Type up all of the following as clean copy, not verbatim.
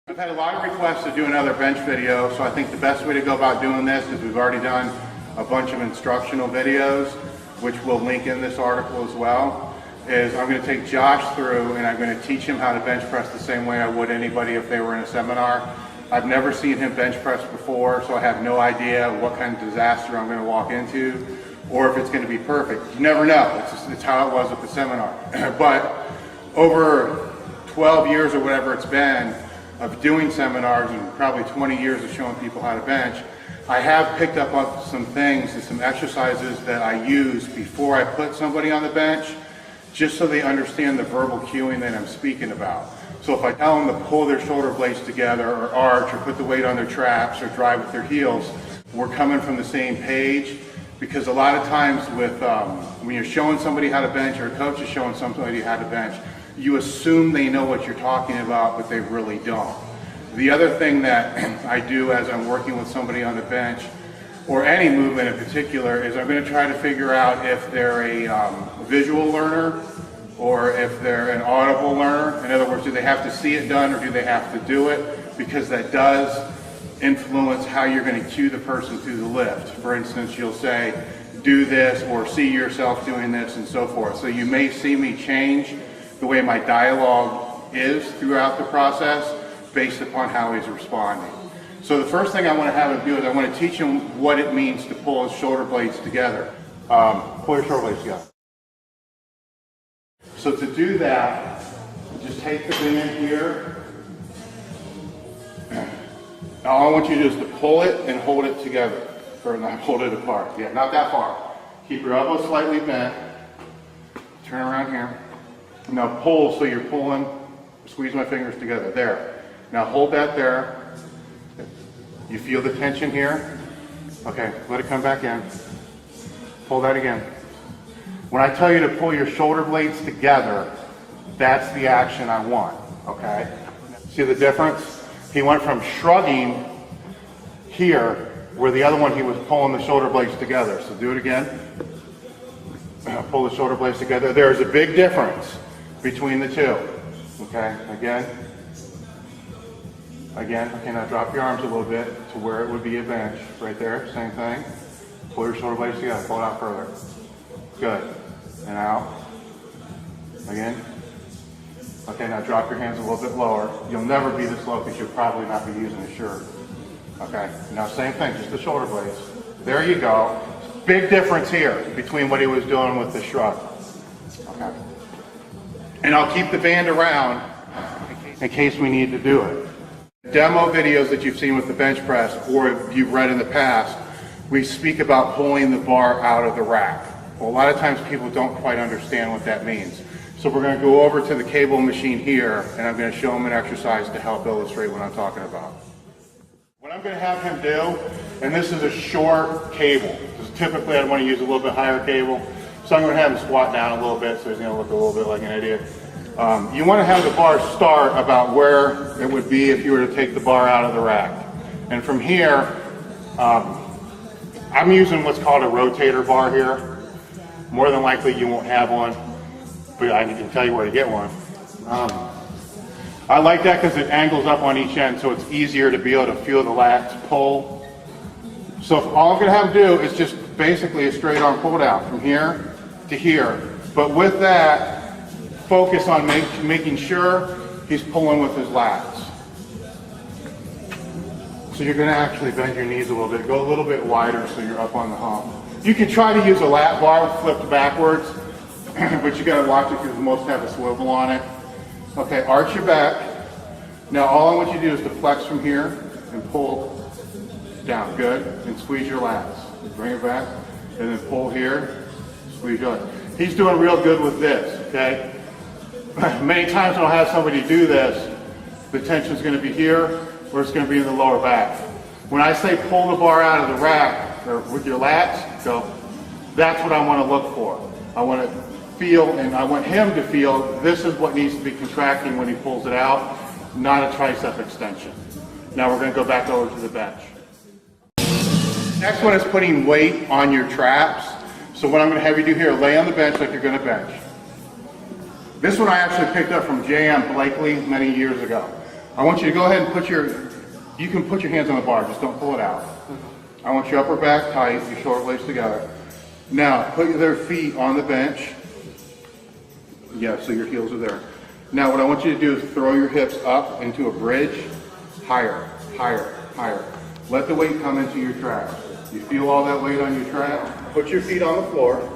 I've had a lot of requests to do another bench video, so I think the best way to go about doing this is we've already done a bunch of instructional videos, which we'll link in this article as well, is I'm going to take Josh through and I'm going to teach him how to bench press the same way I would anybody if they were in a seminar. I've never seen him bench press before, so I have no idea what kind of disaster I'm going to walk into or if it's going to be perfect. You never know. It's how it was at the seminar. But over 12 years or whatever it's been of doing seminars and probably 20 years of showing people how to bench, I have picked up on some things and some exercises that I use before I put somebody on the bench, just so they understand the verbal cueing that I'm speaking about. So if I tell them to pull their shoulder blades together or arch or put the weight on their traps or drive with their heels, we're coming from the same page. Because a lot of times with when you're showing somebody how to bench or a coach is showing somebody how to bench, you assume they know what you're talking about, but they really don't. The other thing that I do as I'm working with somebody on the bench, or any movement in particular, is I'm going to try to figure out if they're a visual learner or if they're an audible learner. In other words, do they have to see it done or do they have to do it? Because that does influence how you're going to cue the person through the lift. For instance, you'll say, do this, or see yourself doing this, and so forth. So you may see me change the way my dialogue is throughout the process based upon how he's responding. So the first thing I want to have him do is I want to teach him what it means to pull his shoulder blades together. Pull your shoulder blades together. So to do that, just take the band here. Now all I want you to do is to pull it and hold it together, or not hold it apart. Yeah, not that far. Keep your elbow slightly bent. Turn around here. Now pull, so you're pulling, squeeze my fingers together. There. Now hold that there. You feel the tension here? Okay, let it come back in. Pull that again. When I tell you to pull your shoulder blades together, that's the action I want, okay? See the difference? He went from shrugging here, where the other one he was pulling the shoulder blades together. So do it again. Pull the shoulder blades together. There's a big difference between the two. Okay, again. Again, okay, now drop your arms a little bit to where it would be a bench. Right there, same thing. Pull your shoulder blades together, pull it out further. Good, and out. Again. Okay, now drop your hands a little bit lower. You'll never be this low because you'll probably not be using a shirt. Okay, now same thing, just the shoulder blades. There you go. Big difference here between what he was doing with the shrug. Okay. And I'll keep the band around in case we need to do it. Demo videos that you've seen with the bench press, or you've read in the past, we speak about pulling the bar out of the rack. Well, a lot of times people don't quite understand what that means. So we're going to go over to the cable machine here, and I'm going to show him an exercise to help illustrate what I'm talking about. What I'm going to have him do, and this is a short cable, because typically I'd want to use a little bit higher cable, so I'm going to have him squat down a little bit so he's going to look a little bit like an idiot. You want to have the bar start about where it would be if you were to take the bar out of the rack. And from here, I'm using what's called a rotator bar here. More than likely you won't have one, but I can tell you where to get one. I like that because it angles up on each end, so it's easier to be able to feel the lats pull. So all I'm going to have him do is just basically a straight arm pull down from here to here. But with that, focus on making sure he's pulling with his lats. So you're going to actually bend your knees a little bit. Go a little bit wider so you're up on the hump. You can try to use a lat bar flipped backwards, but you got to watch it because most have a swivel on it. Okay, arch your back. Now all I want you to do is to flex from here and pull down. Good. And squeeze your lats. Bring it back. And then pull here. Squeeze your lats. He's doing real good with this, okay? Many times when I'll have somebody do this, the tension is going to be here or it's going to be in the lower back. When I say pull the bar out of the rack or with your lats, go, that's what I want to look for. I want to feel, and I want him to feel, this is what needs to be contracting when he pulls it out, not a tricep extension. Now we're going to go back over to the bench. Next one is putting weight on your traps. So what I'm going to have you do here, lay on the bench like you're going to bench. This one I actually picked up from J.M. Blakely many years ago. I want you to go ahead and you can put your hands on the bar, just don't pull it out. I want your upper back tight, your shoulder blades together. Now, put your feet on the bench. Yeah, so your heels are there. Now, what I want you to do is throw your hips up into a bridge, higher, higher, higher. Let the weight come into your traps. You feel all that weight on your trap? Put your feet on the floor.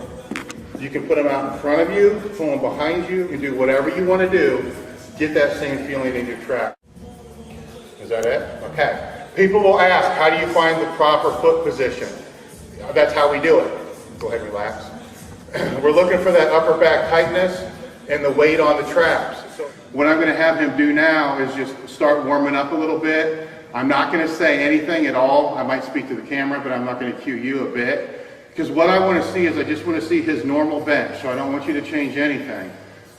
You can put them out in front of you, pull them behind you, and do whatever you want to do. Get that same feeling in your trap. Is that it? Okay. People will ask, how do you find the proper foot position? That's how we do it. Go ahead and relax. We're looking for that upper back tightness and the weight on the traps. So what I'm going to have him do now is just start warming up a little bit. I'm not going to say anything at all. I might speak to the camera, but I'm not going to cue you a bit. Because what I want to see is I just want to see his normal bench. So I don't want you to change anything.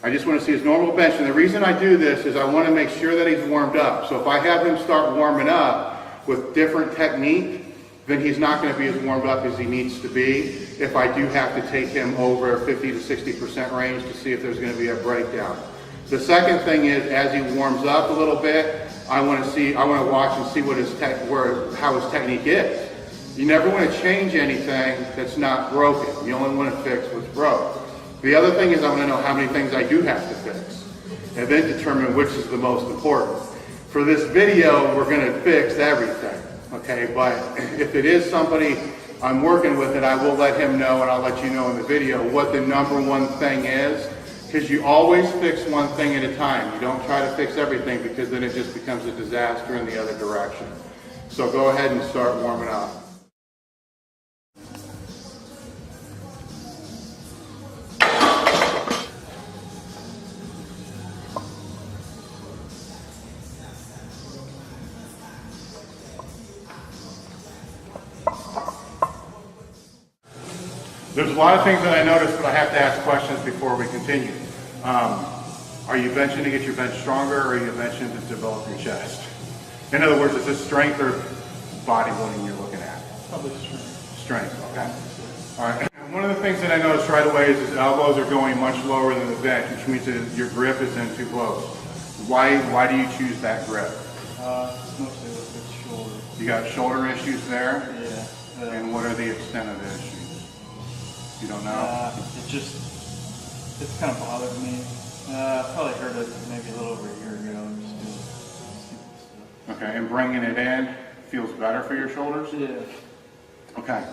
I just want to see his normal bench. And the reason I do this is I want to make sure that he's warmed up. So if I have him start warming up with different technique, then he's not going to be as warmed up as he needs to be if I do have to take him over 50 to 60% range to see if there's going to be a breakdown. The second thing is, as he warms up a little bit, I want to watch and see what how his technique is. You never want to change anything that's not broken. You only want to fix what's broke. The other thing is I want to know how many things I do have to fix, and then determine which is the most important. For this video, we're going to fix everything, okay? But if it is somebody I'm working with it, I will let him know, and I'll let you know in the video what the number one thing is, because you always fix one thing at a time. You don't try to fix everything, because then it just becomes a disaster in the other direction. So go ahead and start warming up. There's a lot of things that I noticed, but I have to ask questions before we continue. Are you benching to get your bench stronger, or are you benching to develop your chest? In other words, is this strength or bodybuilding you're looking at? Probably strength. Strength, okay. All right. And one of the things that I noticed right away is his elbows are going much lower than the bench, which means that your grip is in too close. Why do you choose that grip? It's mostly with the shoulder. You got shoulder issues there? Yeah. And what are the extent of the issues? You don't know? It's kind of bothered me. I probably heard it maybe a little over a year ago. Just doing stupid stuff. Okay, and bringing it in feels better for your shoulders? Yeah. Okay.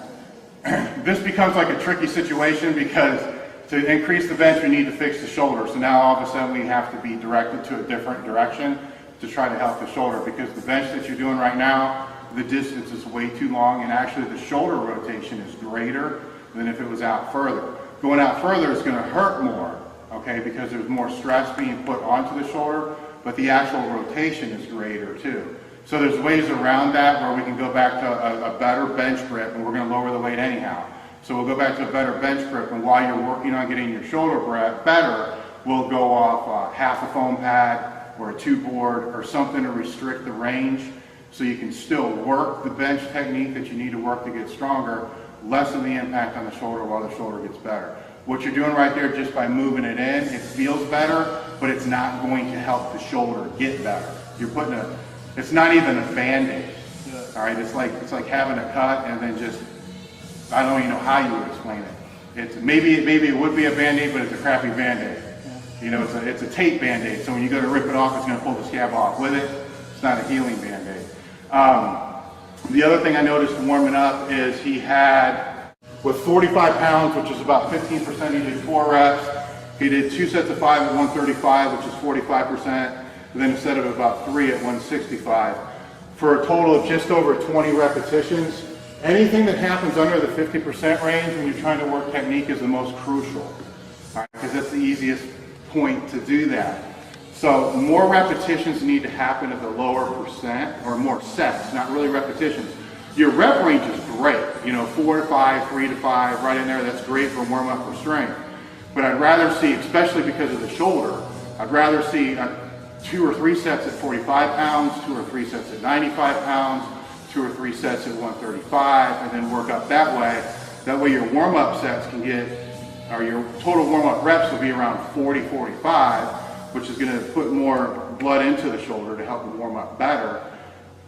This becomes like a tricky situation, because to increase the bench, we need to fix the shoulder. So now all of a sudden we have to be directed to a different direction to try to help the shoulder, because the bench that you're doing right now, the distance is way too long, and actually the shoulder rotation is greater than if it was out further. Going out further is going to hurt more, okay, because there's more stress being put onto the shoulder, but the actual rotation is greater too. So there's ways around that where we can go back to a better bench grip, and we're going to lower the weight anyhow. So we'll go back to a better bench grip, and while you're working on getting your shoulder better, we'll go off half a foam pad or a 2-board or something to restrict the range, so you can still work the bench technique that you need to work to get stronger, lessen the impact on the shoulder while the shoulder gets better. What you're doing right there, just by moving it in, it feels better, but it's not going to help the shoulder get better. You're putting it's not even a Band-Aid. Yeah. All right, it's like having a cut and then just, I don't even know how you would explain it. It's maybe it would be a Band-Aid, but it's a crappy Band-Aid. Yeah. You know, it's a Tate Band-Aid, so when you go to rip it off, it's going to pull the scab off with it. It's not a healing Band-Aid. The other thing I noticed warming up is he had, with 45 pounds, which is about 15%, he did 4 reps. He did 2 sets of 5 at 135, which is 45%, and then a set of about 3 at 165. For a total of just over 20 repetitions. Anything that happens under the 50% range when you're trying to work technique is the most crucial, because that's the easiest point to do that. So more repetitions need to happen at the lower percent, or more sets, not really repetitions. Your rep range is great, 4 to 5, 3 to 5, right in there. That's great for warm up for strength. But I'd rather see, especially because of the shoulder, I'd rather see 2 or 3 sets at 45 pounds, 2 or 3 sets at 95 pounds, 2 or 3 sets at 135, and then work up that way. That way your warm up sets can get, or your total warm up reps will be around 40, 45, which is going to put more blood into the shoulder to help it warm up better.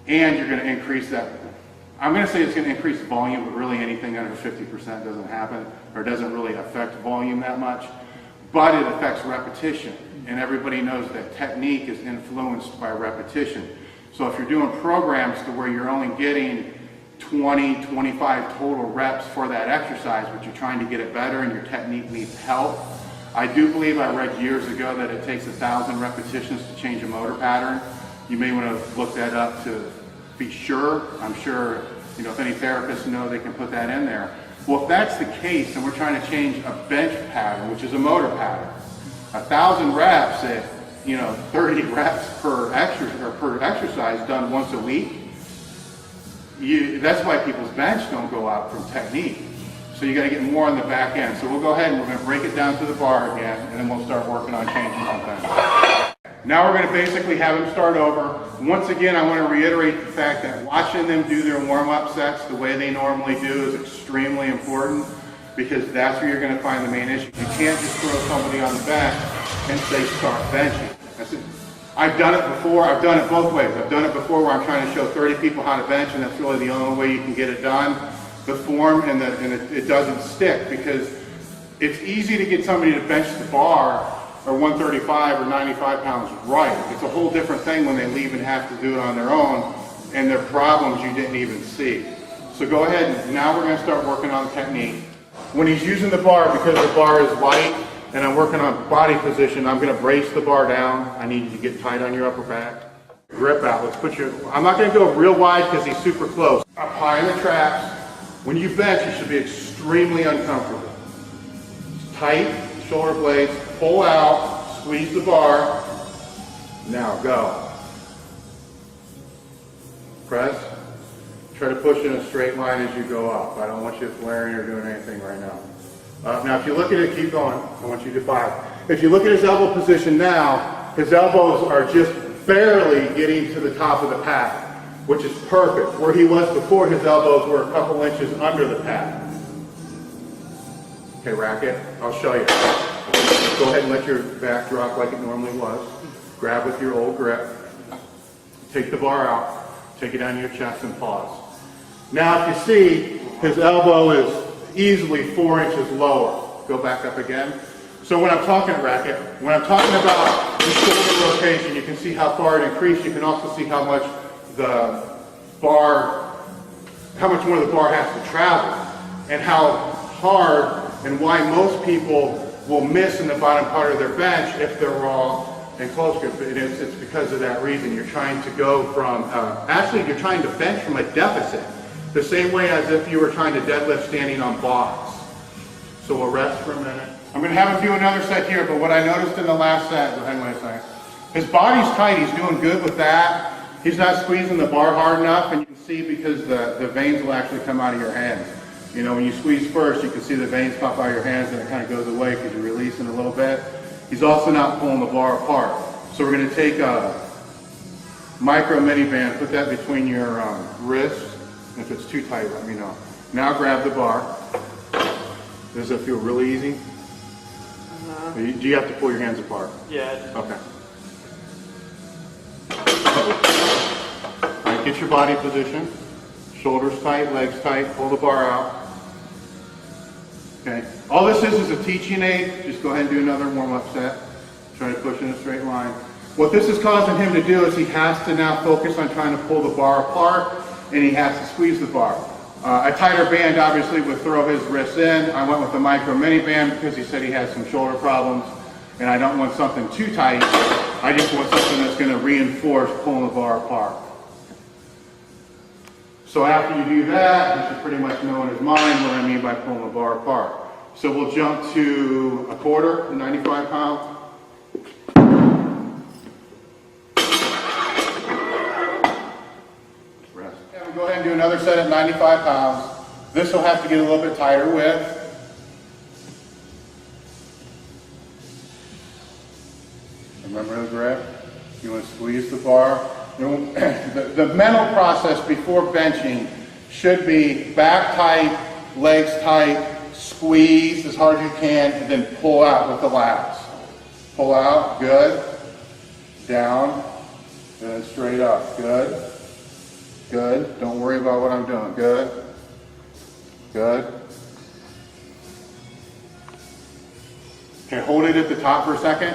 And you're going to increase that. I'm going to say it's going to increase volume, but really anything under 50% doesn't happen, or doesn't really affect volume that much. But it affects repetition. And everybody knows that technique is influenced by repetition. So if you're doing programs to where you're only getting 20, 25 total reps for that exercise, but you're trying to get it better and your technique needs help, I do believe I read years ago that it takes 1,000 repetitions to change a motor pattern. You may want to look that up to be sure. I'm sure, you know, if any therapists know, they can put that in there. Well, if that's the case, and we're trying to change a bench pattern, which is a motor pattern, 1,000 reps at, you know, 30 reps per exercise done once a week, that's why people's bench don't go out from technique. So you got to get more on the back end. So we'll go ahead and we're going to break it down to the bar again, and then we'll start working on changing something. Now we're going to basically have them start over. Once again, I want to reiterate the fact that watching them do their warm-up sets the way they normally do is extremely important, because that's where you're going to find the main issue. You can't just throw somebody on the bench and say start benching. I've done it before. I've done it both ways. I've done it before where I'm trying to show 30 people how to bench, and that's really the only way you can get it done. The form and it doesn't stick, because it's easy to get somebody to bench the bar or 135 or 95 pounds right. It's a whole different thing when they leave and have to do it on their own, and their problems you didn't even see. So go ahead, and now we're going to start working on technique. When he's using the bar, because the bar is light and I'm working on body position, I'm going to brace the bar down. I need you to get tight on your upper back. Grip out. Let's put your, I'm not going to go real wide because he's super close. Up high in the traps. When you bench, you should be extremely uncomfortable. Tight shoulder blades, pull out, squeeze the bar. Now go. Press. Try to push in a straight line as you go up. I don't want you flaring or doing anything right now. Now if you look at it, keep going. I want you to fire. If you look at his elbow position now, his elbows are just barely getting to the top of the pad, which is perfect. Where he was before, his elbows were a couple inches under the pad. Okay, racket, I'll show you. Go ahead and let your back drop like it normally was. Grab with your old grip. Take the bar out, take it down to your chest and pause. Now if you see, his elbow is easily 4 inches lower. Go back up again. So when I'm talking racket, when I'm talking about the shoulder rotation, you can see how far it increased. You can also see how much the bar, how much more the bar has to travel, and how hard and why most people will miss in the bottom part of their bench if they're raw and close grip. It's because of that reason. You're trying to go from, actually you're trying to bench from a deficit, the same way as if you were trying to deadlift standing on blocks. So we'll rest for a minute. I'm going to have him do another set here, but what I noticed in the last set, go ahead and wait a second. His body's tight, he's doing good with that. He's not squeezing the bar hard enough, and you can see because the veins will actually come out of your hands. You know, when you squeeze first, you can see the veins pop out of your hands, and it kind of goes away because you're releasing a little bit. He's also not pulling the bar apart. So we're going to take a micro mini band, put that between your wrists. If it's too tight, let me know. Now grab the bar. Does it feel really easy? Do you have to pull your hands apart? Yeah. Okay. All right, get your body position. Shoulders tight, legs tight, pull the bar out. Okay. All this is a teaching aid. Just go ahead and do another warm-up set. Try to push in a straight line. What this is causing him to do is he has to now focus on trying to pull the bar apart, and he has to squeeze the bar. A tighter band obviously would throw his wrists in. I went with a micro mini band because he said he has some shoulder problems, and I don't want something too tight. I just want something that's going to reinforce pulling the bar apart. So after you do that, you should pretty much know in his mind what I mean by pulling the bar apart. So we'll jump to a quarter, 95 pounds. Rest. Yeah, we'll go ahead and do another set at 95 pounds. This will have to get a little bit tighter with. Remember the grip? You want to squeeze the bar. The mental process before benching should be back tight, legs tight, squeeze as hard as you can, and then pull out with the lats. Pull out, good. down, and then straight up. Good. Good. Don't worry about what I'm doing. Good. Good. Okay, hold it at the top for a second.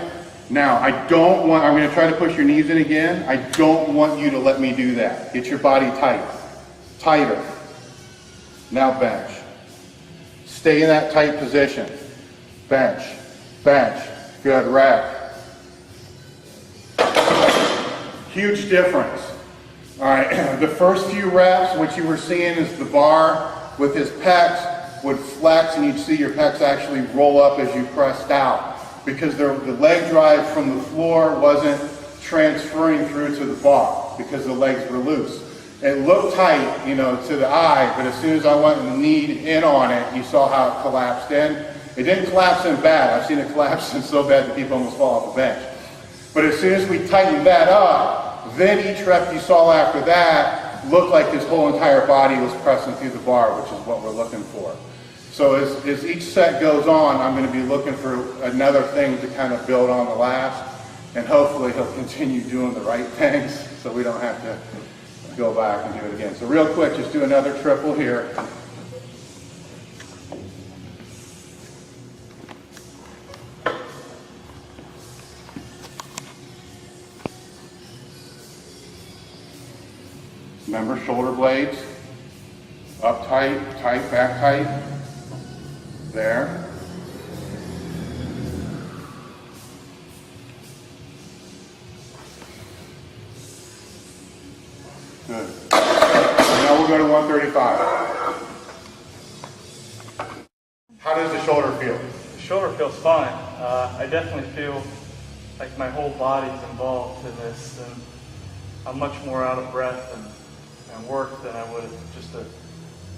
Now, I'm going to try to push your knees in again. I don't want you to let me do that. Get your body tight. Tighter. Now bench. Stay in that tight position. Bench. Bench. Good. Rack. Huge difference. All right, the first few reps, what you were seeing is the bar with his pecs would flex, and you'd see your pecs actually roll up as you pressed out, because the leg drive from the floor wasn't transferring through to the bar because the legs were loose. It looked tight, to the eye, but as soon as I went and kneed in on it, you saw how it collapsed in. It didn't collapse in bad. I've seen it collapse in so bad that people almost fall off the bench. But as soon as we tightened that up, then each rep you saw after that looked like his whole entire body was pressing through the bar, which is what we're looking for. So as each set goes on, I'm going to be looking for another thing to kind of build on the last, and hopefully he'll continue doing the right things so we don't have to go back and do it again. So real quick, just do another triple here. Remember, shoulder blades, up tight, tight, back tight, there. Good. Now we'll go to 135. How does the shoulder feel? The shoulder feels fine. I definitely feel like my whole body's involved in this, and I'm much more out of breath and work than I would have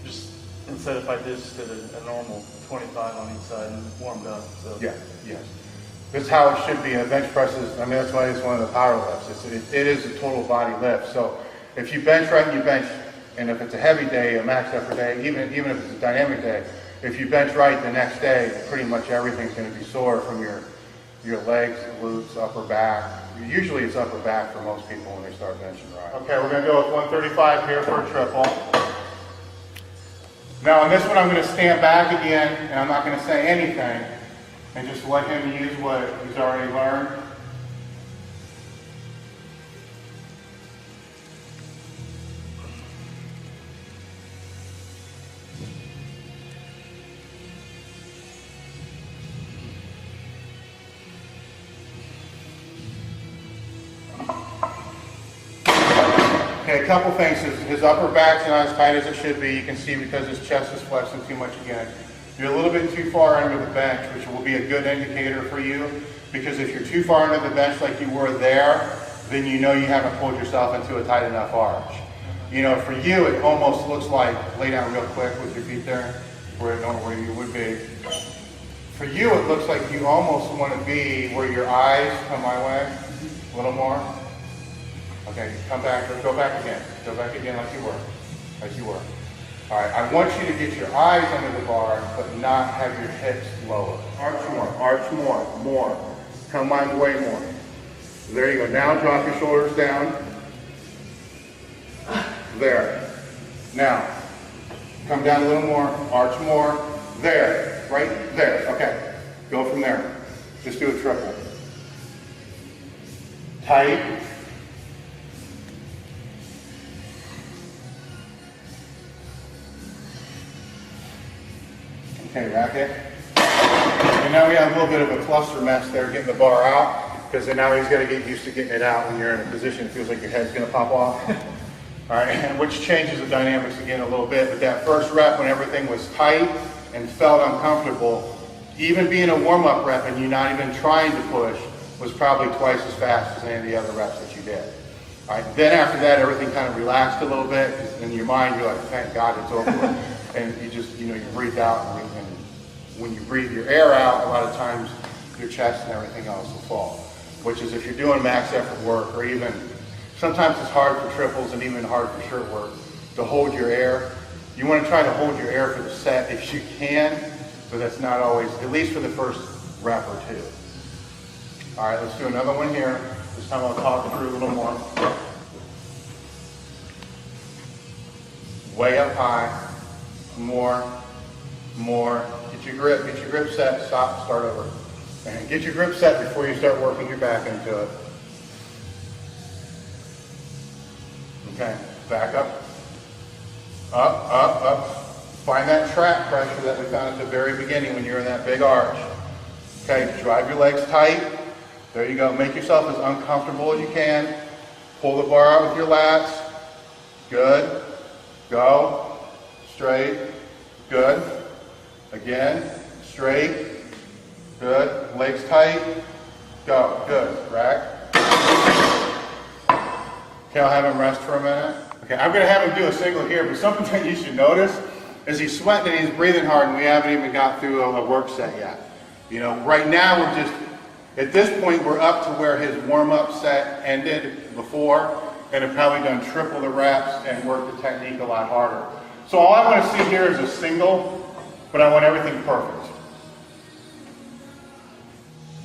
just instead if I just did a normal 25 on each side and warmed up. So yeah, yes. That's how it should be. A bench press is, that's why it's one of the power lifts. It is a total body lift. So if you bench right, you bench, and if it's a heavy day, a max effort day, even if it's a dynamic day, if you bench right the next day, pretty much everything's going to be sore from your legs, glutes, upper back. Usually it's upper back for most people when they start benching right. Okay, we're going to go with 135 here for a triple. Now on this one I'm going to stand back again, and I'm not going to say anything, and just let him use what he's already learned. Okay, a couple things. His upper back's not as tight as it should be. You can see because his chest is flexing too much again. You're a little bit too far under the bench, which will be a good indicator for you, because if you're too far under the bench like you were there, then you know you haven't pulled yourself into a tight enough arch. For you, it almost looks like, lay down real quick with your feet there, where you would be. For you, it looks like you almost want to be where your eyes come my way, a little more. Okay, come back, go back again. Go back again like you were. All right, I want you to get your eyes under the bar, but not have your hips lower. Arch more. Come my way more. There you go. Now drop your shoulders down. There. Now, come down a little more, arch more. There, right there. Okay, go from there. Just do a triple. Tight. Okay, rack it. And now we have a little bit of a cluster mess there getting the bar out, because then now he's got to get used to getting it out when you're in a position it feels like your head's going to pop off. All right, and which changes the dynamics again a little bit. But that first rep when everything was tight and felt uncomfortable, even being a warm-up rep and you not even trying to push, was probably twice as fast as any of the other reps that you did. All right, then after that, everything kind of relaxed a little bit. In your mind, you're like, thank God it's over. And you just, you breathe out, and when you breathe your air out, a lot of times your chest and everything else will fall. Which is if you're doing max effort work, or even, sometimes it's hard for triples and even hard for shirt work, to hold your air. You want to try to hold your air for the set if you can, but that's not always, at least for the first rep or two. All right, let's do another one here. This time I'll talk through a little more. Way up high, more. Get your grip set, stop, start over. And get your grip set before you start working your back into it. Okay, back up. Up. Find that trap pressure that we found at the very beginning when you're in that big arch. Okay, drive your legs tight. There you go. Make yourself as uncomfortable as you can. Pull the bar out with your lats. Good. Go. Straight. Good. Again. Straight. Good. Legs tight. Go. Good. Rack. Okay, I'll have him rest for a minute. Okay, I'm going to have him do a single here, but something that you should notice is he's sweating and he's breathing hard, and we haven't even got through a work set yet. You know, right now we're just, at this point, we're up to where his warm-up set ended before, and have probably done triple the reps and worked the technique a lot harder. So all I want to see here is a single, but I want everything perfect.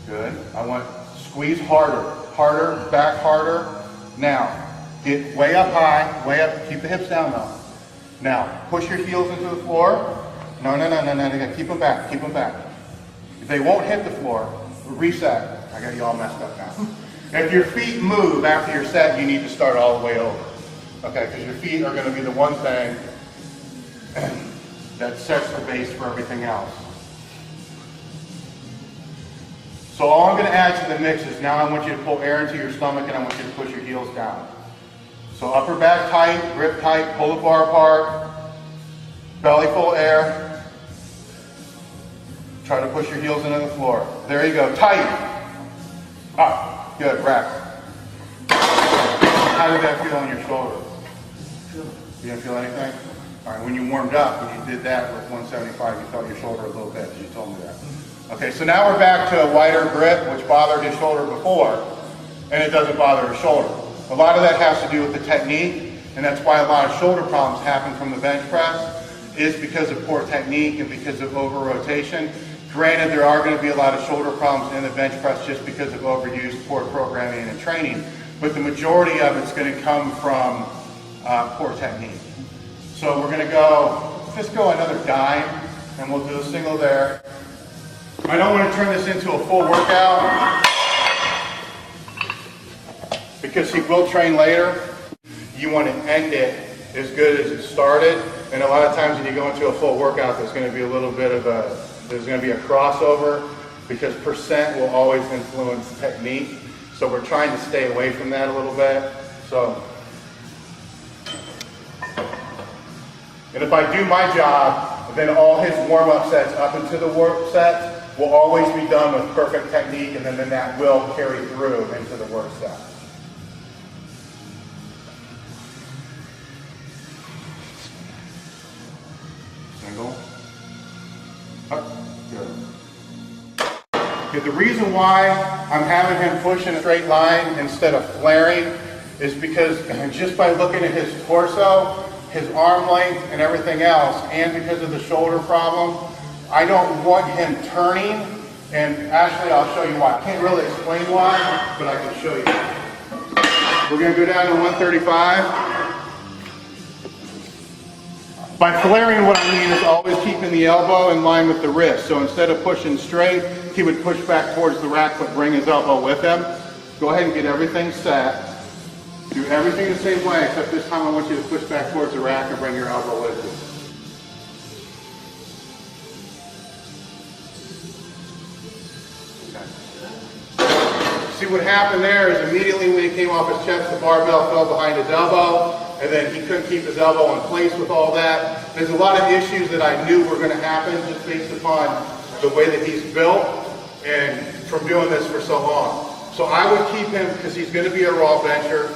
Good. I want squeeze harder, back harder. Now, get way up high, way up, keep the hips down though. Now, push your heels into the floor. No, keep them back. If they won't hit the floor, reset. I got you all messed up now. If your feet move after your set, you need to start all the way over. Okay, because your feet are going to be the one thing that sets the base for everything else. So all I'm going to add to the mix is now I want you to pull air into your stomach and I want you to push your heels down. So upper back tight, grip tight, pull the bar apart, belly full of air. Try to push your heels into the floor. There you go, tight. Up, good, rack. How did that feel on your shoulder? You didn't feel anything? All right, when you warmed up, when you did that with 175, you felt your shoulder a little bit, you told me that. Okay, so now we're back to a wider grip, which bothered his shoulder before, and it doesn't bother his shoulder. A lot of that has to do with the technique, and that's why a lot of shoulder problems happen from the bench press, is because of poor technique and because of over-rotation. Granted, there are going to be a lot of shoulder problems in the bench press just because of overuse, poor programming, and training, but the majority of it's going to come from poor technique. So we're going to just go another dime, and we'll do a single there. I don't want to turn this into a full workout because he will train later. You want to end it as good as it started, and a lot of times when you go into a full workout, there's going to be a little bit of there's going to be a crossover because percent will always influence technique. So we're trying to stay away from that a little bit. So, and if I do my job, then all his warm-up sets up into the work sets will always be done with perfect technique, and then that will carry through into the work set. Single. Up. Good. Okay, the reason why I'm having him push in a straight line instead of flaring is because just by looking at his torso, his arm length, and everything else, and because of the shoulder problem, I don't want him turning, and actually I'll show you why. I can't really explain why, but I can show you. We're going to go down to 135. By flaring, what I mean is always keeping the elbow in line with the wrist. So instead of pushing straight, he would push back towards the rack, but bring his elbow with him. Go ahead and get everything set. Do everything the same way, except this time I want you to push back towards the rack and bring your elbow with you. See what happened there is immediately when he came off his chest, the barbell fell behind his elbow, and then he couldn't keep his elbow in place with all that. There's a lot of issues that I knew were going to happen just based upon the way that he's built and from doing this for so long. So I would keep him, because he's going to be a raw bencher,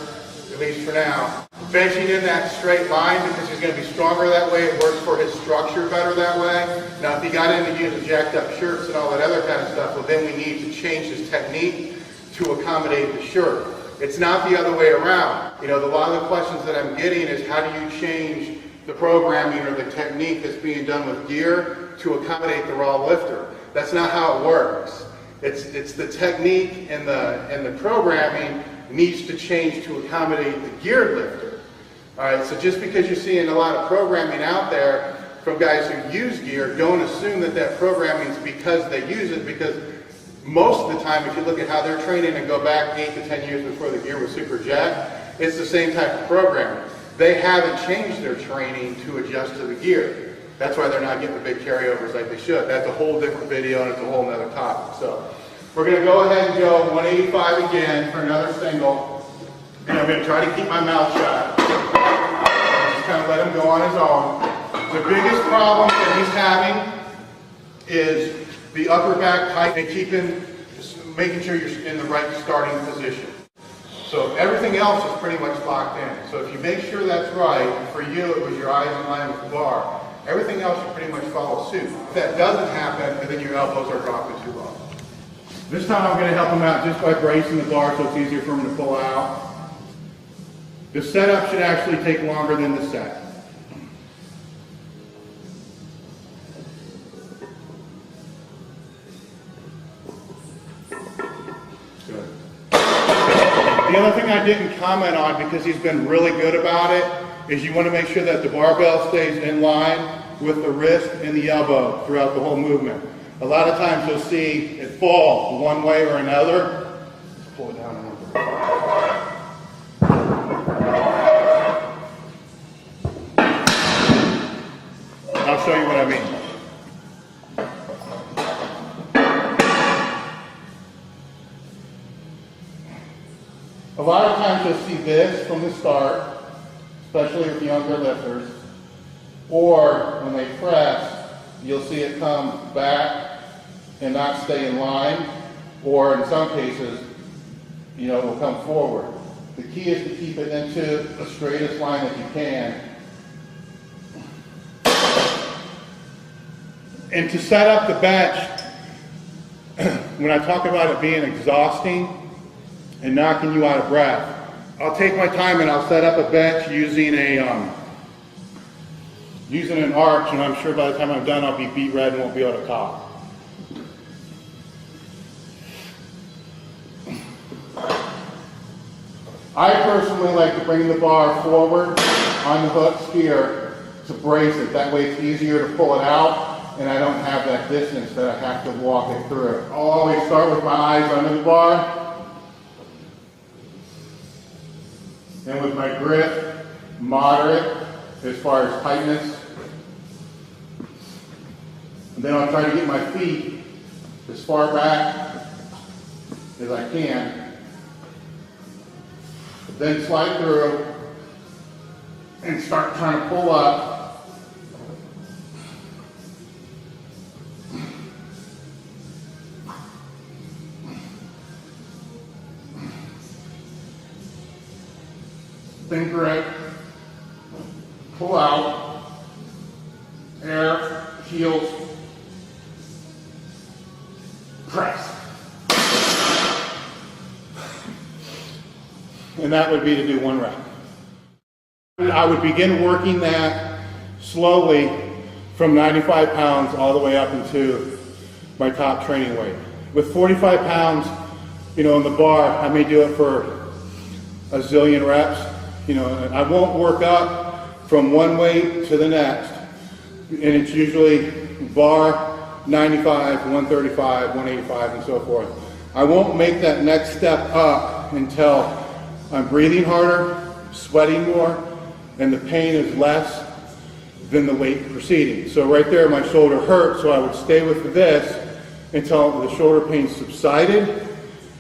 at least for now, benching in that straight line because he's going to be stronger that way. It works for his structure better that way. Now, if he got into using jacked up shirts and all that other kind of stuff, well, then we need to change his technique to accommodate the shirt. It's not the other way around. You know, a lot of the questions that I'm getting is how do you change the programming or the technique that's being done with gear to accommodate the raw lifter? That's not how it works. It's the technique and the programming needs to change to accommodate the geared lifter. All right, so just because you're seeing a lot of programming out there from guys who use gear, don't assume that that programming is because they use it, because most of the time, if you look at how they're training and go back 8 to 10 years before the gear was super jacked, it's the same type of programming. They haven't changed their training to adjust to the gear. That's why they're not getting the big carryovers like they should. That's a whole different video and it's a whole nother topic. So we're going to go ahead and go 185 again for another single. And I'm going to try to keep my mouth shut. Just kind of let him go on his own. The biggest problem that he's having is the upper back tight and making sure you're in the right starting position. So everything else is pretty much locked in. So if you make sure that's right, for you it was your eyes in line with the bar, everything else you pretty much follow suit. If that doesn't happen, then your elbows are dropping too low. This time I'm going to help him out just by bracing the bar so it's easier for him to pull out. The setup should actually take longer than the set. Good. The other thing I didn't comment on, because he's been really good about it, is you want to make sure that the barbell stays in line with the wrist and the elbow throughout the whole movement. A lot of times you'll see it fall one way or another. Let's pull it down a little bit. I'll show you what I mean. A lot of times you'll see this from the start, especially with younger lifters, or when they press, you'll see it come back and not stay in line, or in some cases, it will come forward. The key is to keep it into the straightest line that you can. And to set up the bench, when I talk about it being exhausting and knocking you out of breath, I'll take my time and I'll set up a bench using an arch, and I'm sure by the time I'm done I'll be beat red and won't be able to talk. I personally like to bring the bar forward on the hooks here to brace it. That way it's easier to pull it out and I don't have that distance that I have to walk it through. I'll always start with my eyes under the bar. And with my grip, moderate as far as tightness. And then I'll try to get my feet as far back as I can. Then slide through and start trying to pull up. Then grip, pull out, air, heels, press. And that would be to do one rep. I would begin working that slowly from 95 pounds all the way up into my top training weight. With 45 pounds, in the bar, I may do it for a zillion reps. I won't work up from one weight to the next. And it's usually bar 95, 135, 185, and so forth. I won't make that next step up until I'm breathing harder, sweating more, and the pain is less than the weight preceding. So right there, my shoulder hurt, so I would stay with this until the shoulder pain subsided,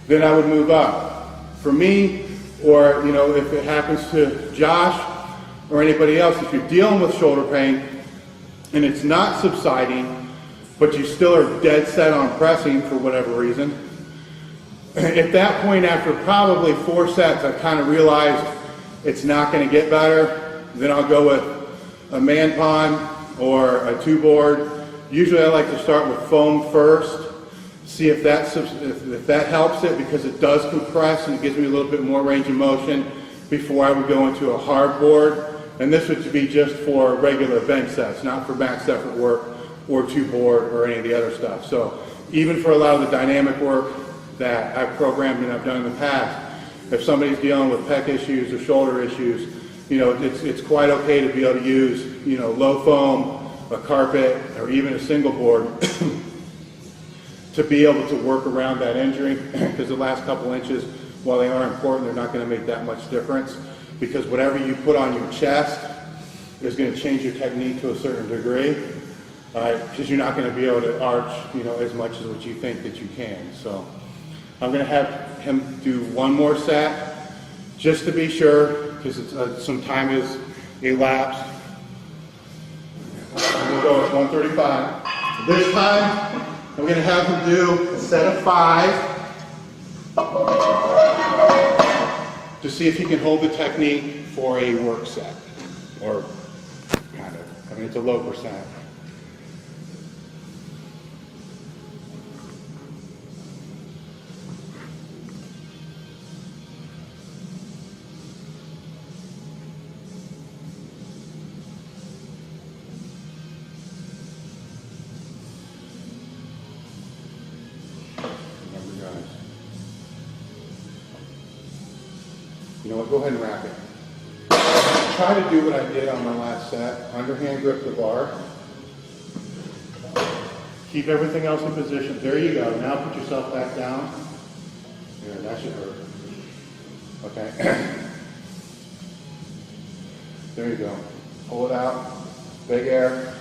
then I would move up. For me, or if it happens to Josh or anybody else, if you're dealing with shoulder pain and it's not subsiding, but you still are dead set on pressing for whatever reason, at that point, after probably 4 sets, I kind of realized it's not going to get better. Then I'll go with a man pond or a 2-board. Usually I like to start with foam first, see if that helps it, because it does compress and it gives me a little bit more range of motion before I would go into a hard board. And this would be just for regular bench sets, not for max effort work or 2-board or any of the other stuff. So even for a lot of the dynamic work that I've programmed and I've done in the past, if somebody's dealing with pec issues or shoulder issues, you know, it's quite okay to be able to use, you know, low foam, a carpet, or even a single board to be able to work around that injury, because the last couple inches, while they are important, they're not going to make that much difference, because whatever you put on your chest is going to change your technique to a certain degree, because you're not going to be able to arch, you know, as much as what you think that you can. So I'm going to have him do one more set, just to be sure, because some time has elapsed. We'll go at 135. This time, I'm going to have him do a set of 5 to see if he can hold the technique for a work set, or kind of. I mean, it's a low percent. You know what, go ahead and wrap it. Try to do what I did on my last set. Underhand grip the bar. Keep everything else in position. There you go. Now put yourself back down. There, that should hurt. Okay. There you go. Pull it out. Big air.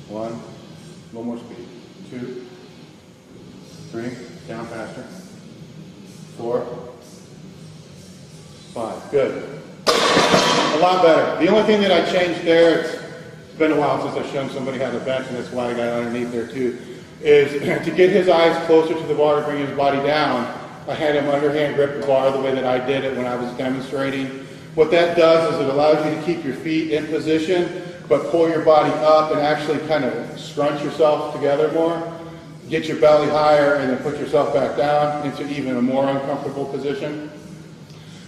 1. A little more speed. 2. 3. Down faster. 4, 5. Good. A lot better. The only thing that I changed there, it's been a while since I've shown somebody how to bench, and that's why I got underneath there too, is to get his eyes closer to the bar to bring his body down, I had him underhand grip the bar the way that I did it when I was demonstrating. What that does is it allows you to keep your feet in position, but pull your body up and actually kind of scrunch yourself together more. Get your belly higher and then put yourself back down into even a more uncomfortable position.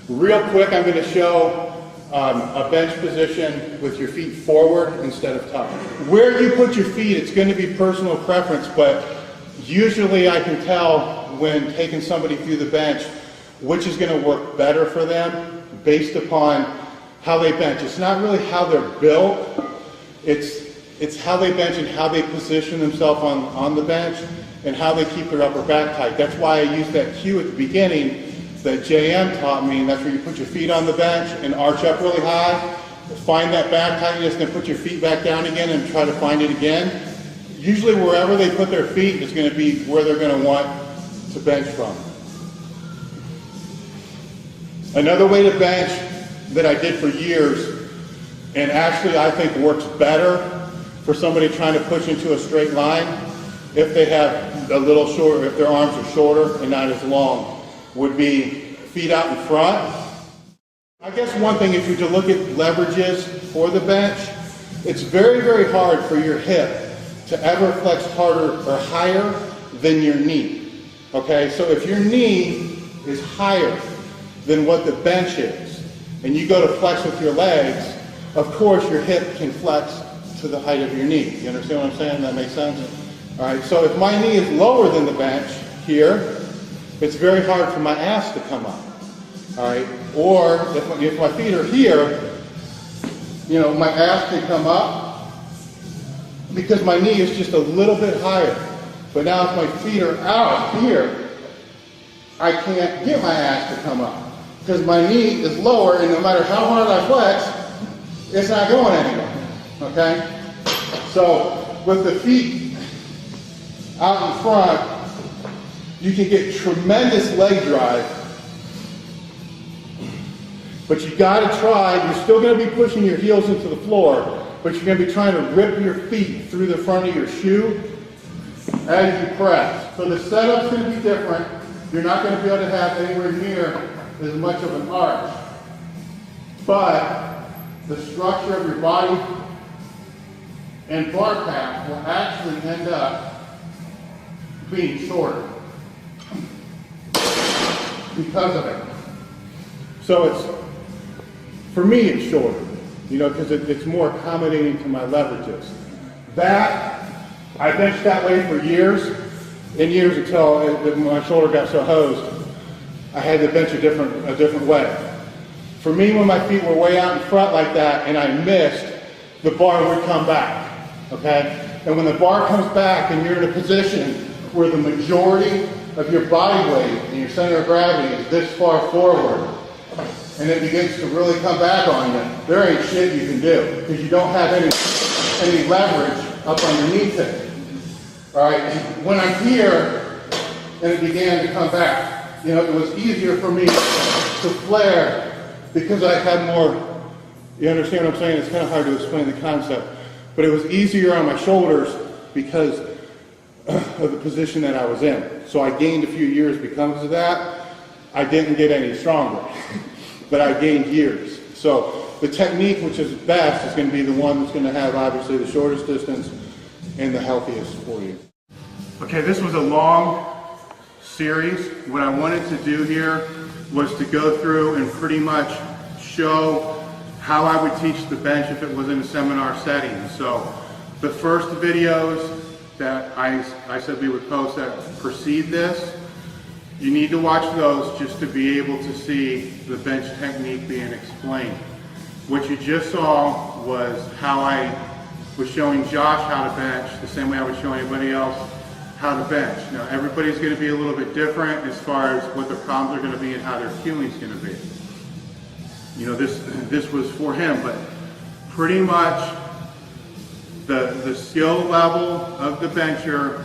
Real quick, I'm going to show a bench position with your feet forward instead of tucked. Where you put your feet, it's going to be personal preference, but usually I can tell when taking somebody through the bench which is going to work better for them based upon how they bench. It's not really how they're built. It's how they bench and how they position themselves on the bench and how they keep their upper back tight. That's why I used that cue at the beginning that JM taught me, and that's where you put your feet on the bench and arch up really high, find that back tightness, then put your feet back down again and try to find it again. Usually wherever they put their feet is going to be where they're going to want to bench from. Another way to bench that I did for years, and actually I think works better for somebody trying to push into a straight line, if they have a little shorter, if their arms are shorter and not as long, would be feet out in front. I guess one thing, if you're to look at leverages for the bench, it's very, very hard for your hip to ever flex harder or higher than your knee. Okay, so if your knee is higher than what the bench is, and you go to flex with your legs, of course your hip can flex to the height of your knee. You understand what I'm saying? That makes sense? All right, so if my knee is lower than the bench here, it's very hard for my ass to come up. All right, or if my feet are here, you know, my ass can come up because my knee is just a little bit higher. But now if my feet are out here, I can't get my ass to come up because my knee is lower, and no matter how hard I flex, it's not going anywhere. Okay? So with the feet out in front, you can get tremendous leg drive, but you got to try. You're still going to be pushing your heels into the floor, but you're going to be trying to rip your feet through the front of your shoe as you press. So the setup's going to be different. You're not going to be able to have anywhere near as much of an arch, but the structure of your body and bar path will actually end up being shorter because of it. So for me, it's shorter, you know, because it's more accommodating to my leverages. That, I benched that way for years and years until my shoulder got so hosed, I had to bench a different way. For me, when my feet were way out in front like that and I missed, the bar would come back, okay? And when the bar comes back and you're in a position where the majority of your body weight and your center of gravity is this far forward, and it begins to really come back on you, there ain't shit you can do because you don't have any leverage up underneath it. All right, and when I'm here and it began to come back, you know, it was easier for me to flare because I had more, you understand what I'm saying? It's kind of hard to explain the concept, but it was easier on my shoulders because of the position that I was in. So I gained a few years because of that. I didn't get any stronger, but I gained years. So the technique which is best is going to be the one that's going to have obviously the shortest distance and the healthiest for you. Okay, this was a long series. What I wanted to do here was to go through and pretty much show how I would teach the bench if it was in a seminar setting. So the first videos that I said we would post that precede this, you need to watch those just to be able to see the bench technique being explained. What you just saw was how I was showing Josh how to bench, the same way I would show anybody else how to bench. Now everybody's going to be a little bit different as far as what the problems are going to be and how their healing is going to be. You know, this was for him, but pretty much the skill level of the bencher,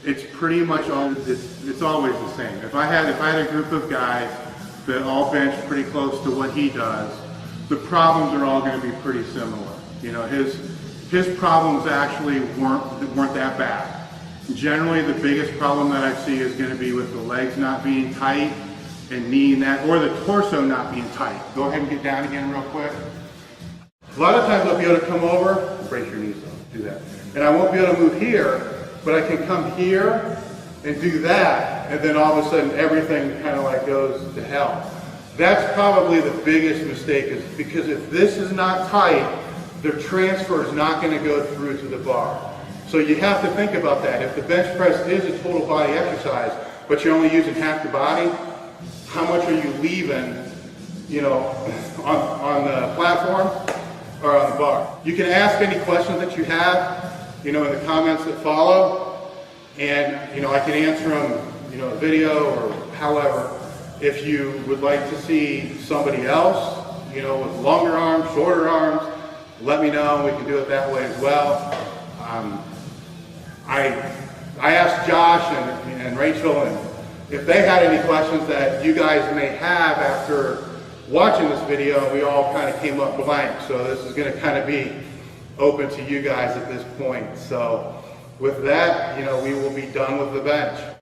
it's pretty much it's always the same. If I had a group of guys that all bench pretty close to what he does, the problems are all going to be pretty similar. You know, his problems actually weren't that bad. Generally, the biggest problem that I see is going to be with the legs not being tight and kneeing that, or the torso not being tight. Go ahead and get down again real quick. A lot of times I'll be able to come over, brace your knees though, do that. And I won't be able to move here, but I can come here and do that, and then all of a sudden everything kind of like goes to hell. That's probably the biggest mistake, is because if this is not tight, the transfer is not going to go through to the bar. So you have to think about that. If the bench press is a total body exercise, but you're only using half the body, how much are you leaving, you know, on the platform or on the bar? You can ask any questions that you have, you know, in the comments that follow, and, you know, I can answer them, you know, a video or however. If you would like to see somebody else, you know, with longer arms, shorter arms, let me know. We can do it that way as well. I asked Josh and Rachel, and if they had any questions that you guys may have after watching this video, we all kind of came up blank. So this is going to kind of be open to you guys at this point. So with that, you know, we will be done with the bench.